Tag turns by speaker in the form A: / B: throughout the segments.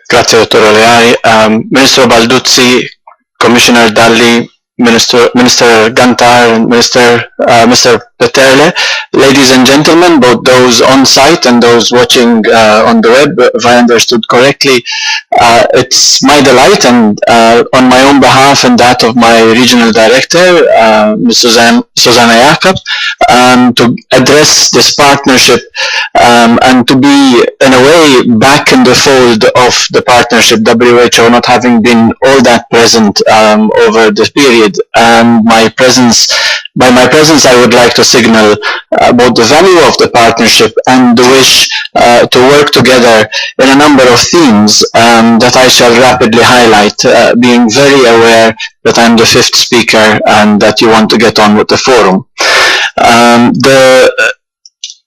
A: Grazie, Dottor Oleari. Ministro Balduzzi, Commissioner Dalli, Minister Gantar, and Mr. Peterle, ladies and gentlemen, both those on site and those watching on the web, if I understood correctly, it's my delight and on my own behalf and that of my regional director, Ms. Susanna Jakob, to address this partnership and to be, in a way, back in the fold of the partnership, WHO not having been all that present over this period. And by my presence, I would like to signal both the value of the partnership and the wish to work together in a number of themes that I shall rapidly highlight, being very aware that I'm the fifth speaker and that you want to get on with the forum. I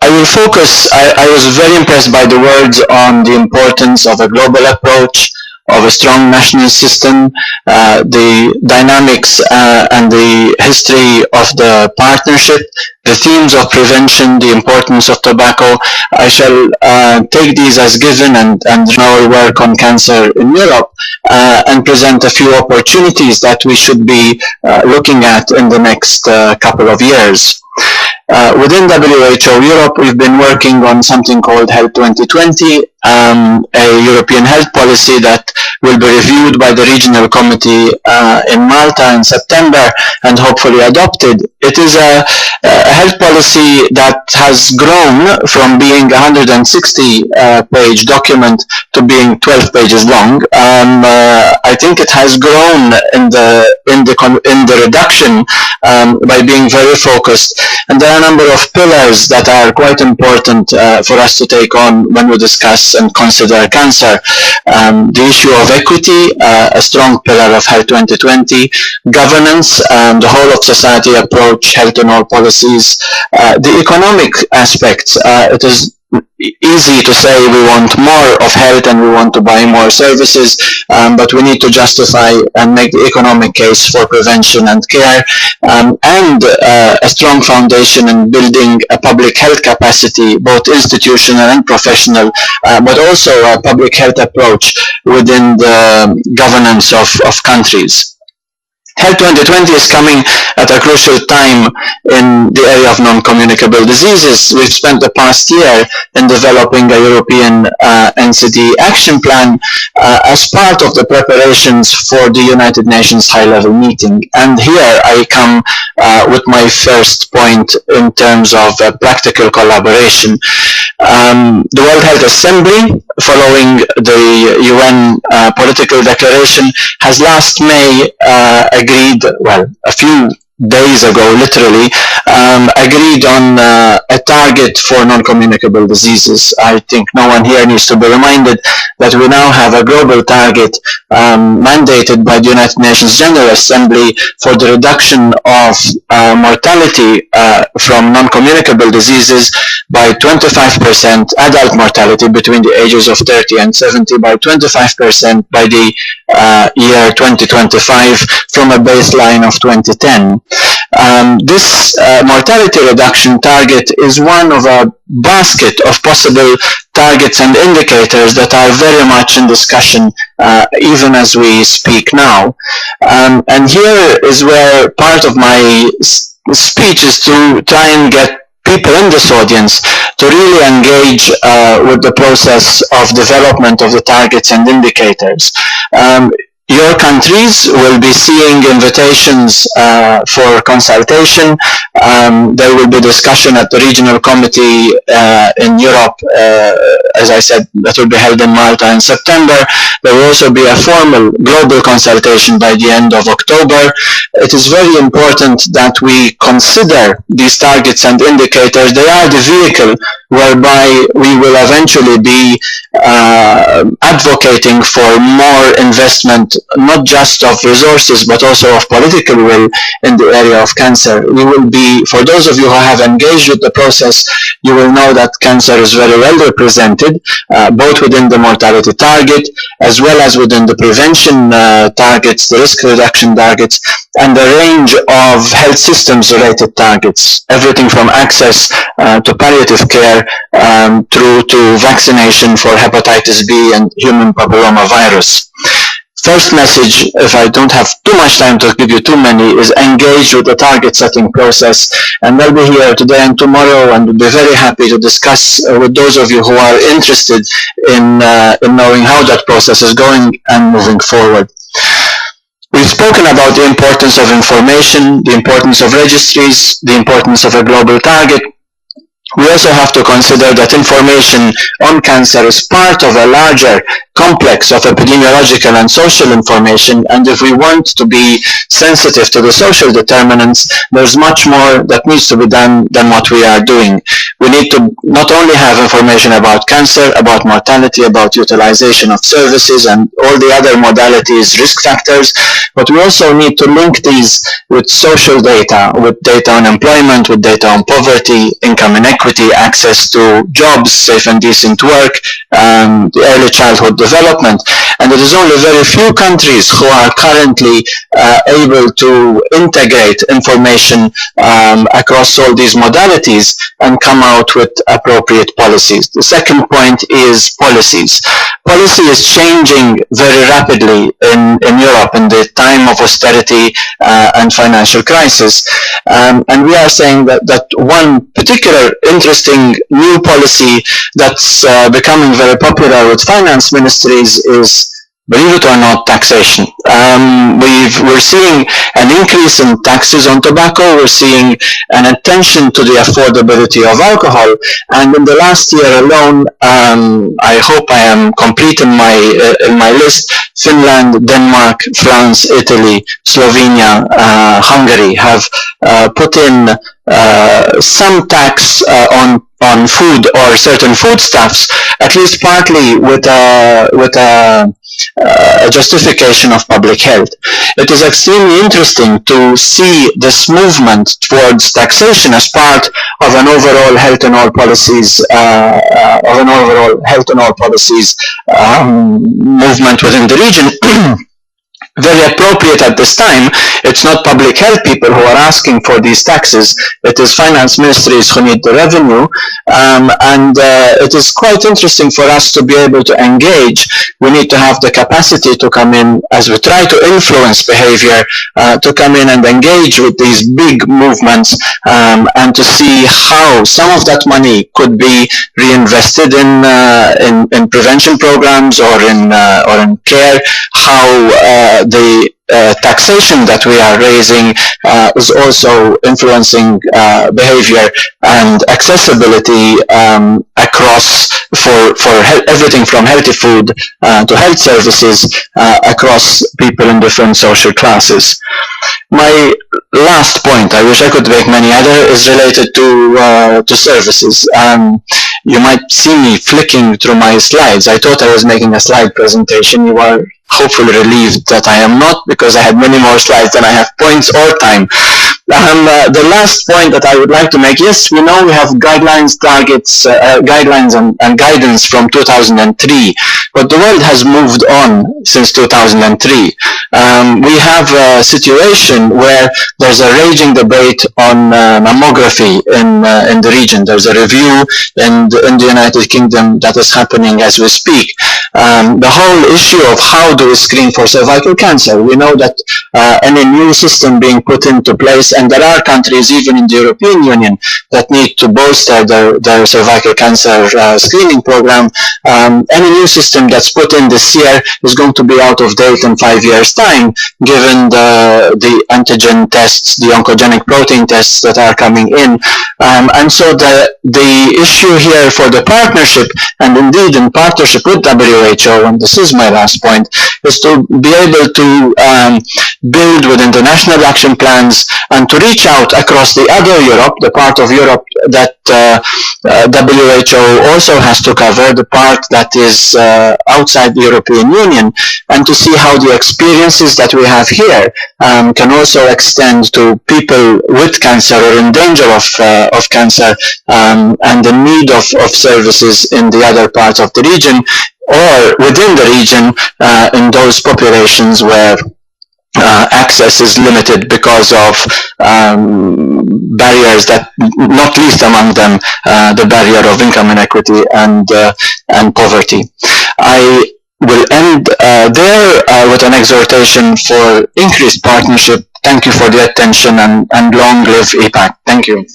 A: will focus, I was very impressed by the words on the importance of a global approach, of a strong national system, the dynamics and the history of the partnership, the themes of prevention, the importance of tobacco. I shall take these as given and now work on cancer in Europe and present a few opportunities that we should be looking at in the next couple of years. Within WHO Europe, we've been working on something called Health 2020, a European health policy that will be reviewed by the regional committee in Malta in September and hopefully adopted. It is a health policy that has grown from being a 160-page document to being 12 pages long. I think it has grown in the reduction by being very focused, and there are a number of pillars that are quite important for us to take on when we discuss and consider cancer. The issue of equity, a strong pillar of Health 2020, governance, the whole of society approach, health in all policies, the economic aspects. It is easy to say we want more of health and we want to buy more services, but we need to justify and make the economic case for prevention and care, and a strong foundation in building a public health capacity, both institutional and professional, but also a public health approach within the governance of countries. Health 2020 is coming at a crucial time in the area of non-communicable diseases. We've spent the past year in developing a European NCD action plan as part of the preparations for the United Nations high-level meeting. And here I come with my first point in terms of practical collaboration. The World Health Assembly, following the UN political declaration, has last May agreed, well, a few days ago, literally, agreed on a target for non-communicable diseases. I think no one here needs to be reminded that we now have a global target mandated by the United Nations General Assembly for the reduction of mortality from non-communicable diseases by 25%, adult mortality between the ages of 30 and 70 by 25% by the year 2025 from a baseline of 2010. This mortality reduction target is one of a basket of possible targets and indicators that are very much in discussion even as we speak now. And here is where part of my speech is to try and get people in this audience to really engage with the process of development of the targets and indicators. Your countries will be seeing invitations for consultation. There will be discussion at the regional committee in Europe, as I said, that will be held in Malta in September. There will also be a formal global consultation by the end of October. It is very important that we consider these targets and indicators. They are the vehicle whereby we will eventually be advocating for more investment, not just of resources, but also of political will in the area of cancer. We will be, for those of you who have engaged with the process, you will know that cancer is very well represented, both within the mortality target, as well as within the prevention targets, the risk reduction targets, and a range of health systems related targets, everything from access to palliative care through to vaccination for hepatitis B and human papillomavirus. First message, if I don't have too much time to give you too many, is engage with the target setting process. And they'll be here today and tomorrow, and we'll be very happy to discuss with those of you who are interested in knowing how that process is going and moving forward. We've spoken about the importance of information, the importance of registries, the importance of a global target. We also have to consider that information on cancer is part of a larger complex of epidemiological and social information, and if we want to be sensitive to the social determinants, there's much more that needs to be done than what we are doing. We need to not only have information about cancer, about mortality, about utilization of services and all the other modalities, risk factors, but we also need to link these with social data, with data on employment, with data on poverty, income inequity, access to jobs, safe and decent work, the early childhood development. And it is only very few countries who are currently able to integrate information across all these modalities and come out with appropriate policies. The second point is policies. Policy is changing very rapidly in Europe in the time of austerity and financial crisis. And we are saying that one particular interesting new policy that's becoming very popular with finance ministries is, believe it or not, taxation. We're seeing an increase in taxes on tobacco. We're seeing an attention to the affordability of alcohol. And in the last year alone, I hope I am complete in my list. Finland, Denmark, France, Italy, Slovenia, Hungary have put in some tax on food or certain foodstuffs, at least partly with a justification of public health. It is extremely interesting to see this movement towards taxation as part of an overall health and all policies movement within the region. Very appropriate at this time. It's not public health people who are asking for these taxes. It is finance ministries who need the revenue. And it is quite interesting for us to be able to engage. We need to have the capacity to come in as we try to influence behavior, to come in and engage with these big movements, and to see how some of that money could be reinvested in prevention programs or in care, how the taxation that we are raising is also influencing behavior and accessibility across for everything from healthy food to health services across people in different social classes. My last point, I wish I could make many other, is related to services. You might see me flicking through my slides. I thought I was making a slide presentation. You are hopefully relieved that I am not, because I had many more slides than I have points or time. The last point that I would like to make, yes, we know we have guidelines, targets, guidelines and guidance from 2003, but the world has moved on since 2003. We have a situation where there's a raging debate on mammography in the region. There's a review in the United Kingdom that is happening as we speak. The whole issue of how do we screen for cervical cancer. We know that any new system being put into place, and there are countries even in the European Union that need to bolster their cervical cancer screening program. Any new system that's put in this year is going to be out of date in 5 years' time, given the antigen tests, the oncogenic protein tests that are coming in. And so the issue here for the partnership, and indeed in partnership with WHO, and this is my last point, is to be able to build with international action plans and to reach out across the other Europe, the part of Europe that WHO also has to cover, the part that is outside the European Union, and to see how the experiences that we have here can also extend to people with cancer or in danger of cancer and the need of services in the other parts of the region or within the region in those populations where access is limited because of barriers that, not least among them, the barrier of income inequity and poverty. I will end there with an exhortation for increased partnership. Thank you for the attention, and long live APAC. Thank you.